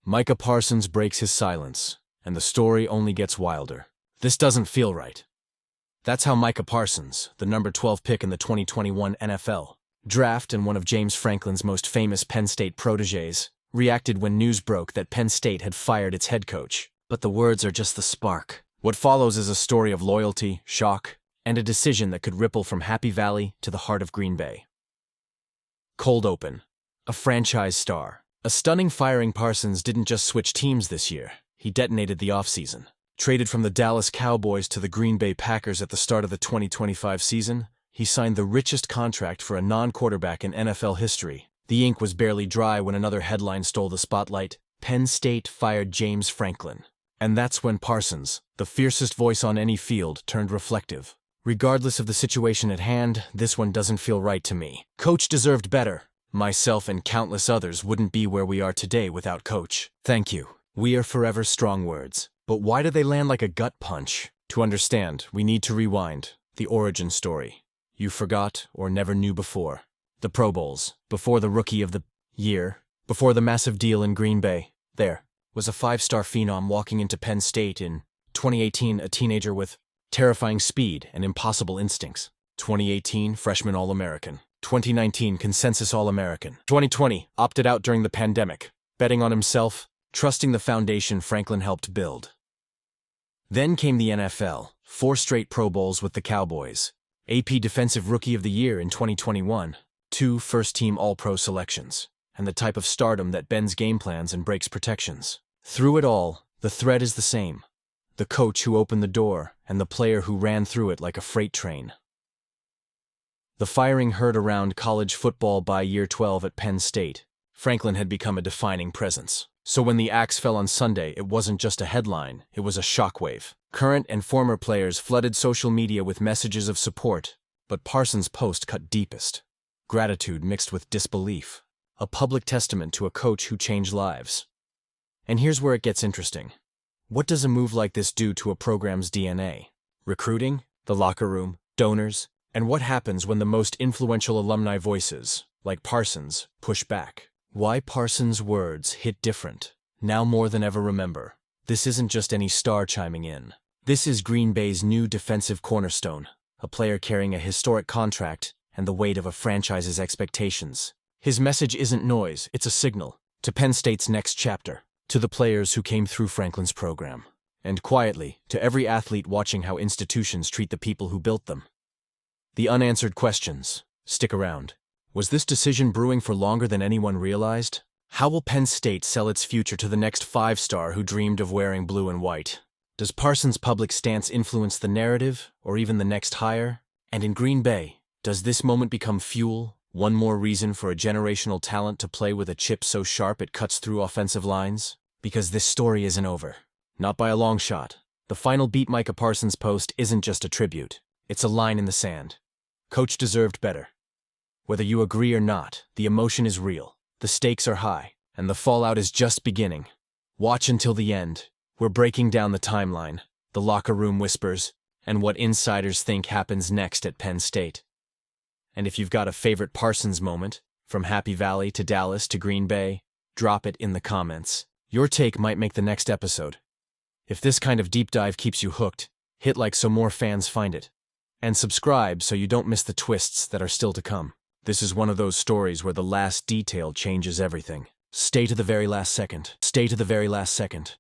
Micah Parsons breaks his silence, and the story only gets wilder. This doesn't feel right. That's how Micah Parsons, the number 12 pick in the 2021 NFL draft and one of James Franklin's most famous Penn State protégés, reacted when news broke that Penn State had fired its head coach. But the words are just the spark. What follows is a story of loyalty, shock, and a decision that could ripple from Happy Valley to the heart of Green Bay. Cold open. A franchise star. A stunning firing. Parsons didn't just switch teams this year. He detonated the offseason. Traded from the Dallas Cowboys to the Green Bay Packers at the start of the 2025 season, he signed the richest contract for a non-quarterback in NFL history. The ink was barely dry when another headline stole the spotlight. Penn State fired James Franklin. And that's when Parsons, the fiercest voice on any field, turned reflective. Regardless of the situation at hand, this one doesn't feel right to me. Coach deserved better. Myself and countless others wouldn't be where we are today without Coach. Thank you. We are forever strong words. But why do they land like a gut punch? To understand, we need to rewind. The origin story. You forgot or never knew before. The Pro Bowls. Before the Rookie of the Year. Before the massive deal in Green Bay. There was a five-star phenom walking into Penn State in 2018, a teenager with terrifying speed and impossible instincts. 2018, freshman All-American. 2019, consensus All-American. 2020, opted out during the pandemic, betting on himself, trusting the foundation Franklin helped build. Then came the NFL, 4 straight Pro Bowls with the Cowboys, AP Defensive Rookie of the Year in 2021, 2 first-team All-Pro selections, and the type of stardom that bends game plans and breaks protections. Through it all, the thread is the same. The coach who opened the door and the player who ran through it like a freight train. The firing heard around college football by year 12 at Penn State. Franklin had become a defining presence. So when the axe fell on Sunday, it wasn't just a headline, it was a shockwave. Current and former players flooded social media with messages of support, but Parsons' post cut deepest. Gratitude mixed with disbelief. A public testament to a coach who changed lives. And here's where it gets interesting. What does a move like this do to a program's DNA? Recruiting, the locker room, donors, and what happens when the most influential alumni voices, like Parsons, push back? Why Parsons' words hit different, now more than ever. Remember, this isn't just any star chiming in. This is Green Bay's new defensive cornerstone, a player carrying a historic contract and the weight of a franchise's expectations. His message isn't noise, it's a signal to Penn State's next chapter, to the players who came through Franklin's program, and quietly, to every athlete watching how institutions treat the people who built them. The unanswered questions. Stick around. Was this decision brewing for longer than anyone realized? How will Penn State sell its future to the next 5-star who dreamed of wearing blue and white? Does Parsons' public stance influence the narrative, or even the next hire? And in Green Bay, does this moment become fuel, one more reason for a generational talent to play with a chip so sharp it cuts through offensive lines? Because this story isn't over. Not by a long shot. The final Beat Micah Parsons post isn't just a tribute. It's a line in the sand. Coach deserved better. Whether you agree or not, the emotion is real, the stakes are high, and the fallout is just beginning. Watch until the end. We're breaking down the timeline, the locker room whispers, and what insiders think happens next at Penn State. And if you've got a favorite Parsons moment, from Happy Valley to Dallas to Green Bay, drop it in the comments. Your take might make the next episode. If this kind of deep dive keeps you hooked, hit like so more fans find it. And subscribe so you don't miss the twists that are still to come. This is one of those stories where the last detail changes everything. Stay to the very last second. Stay to the very last second.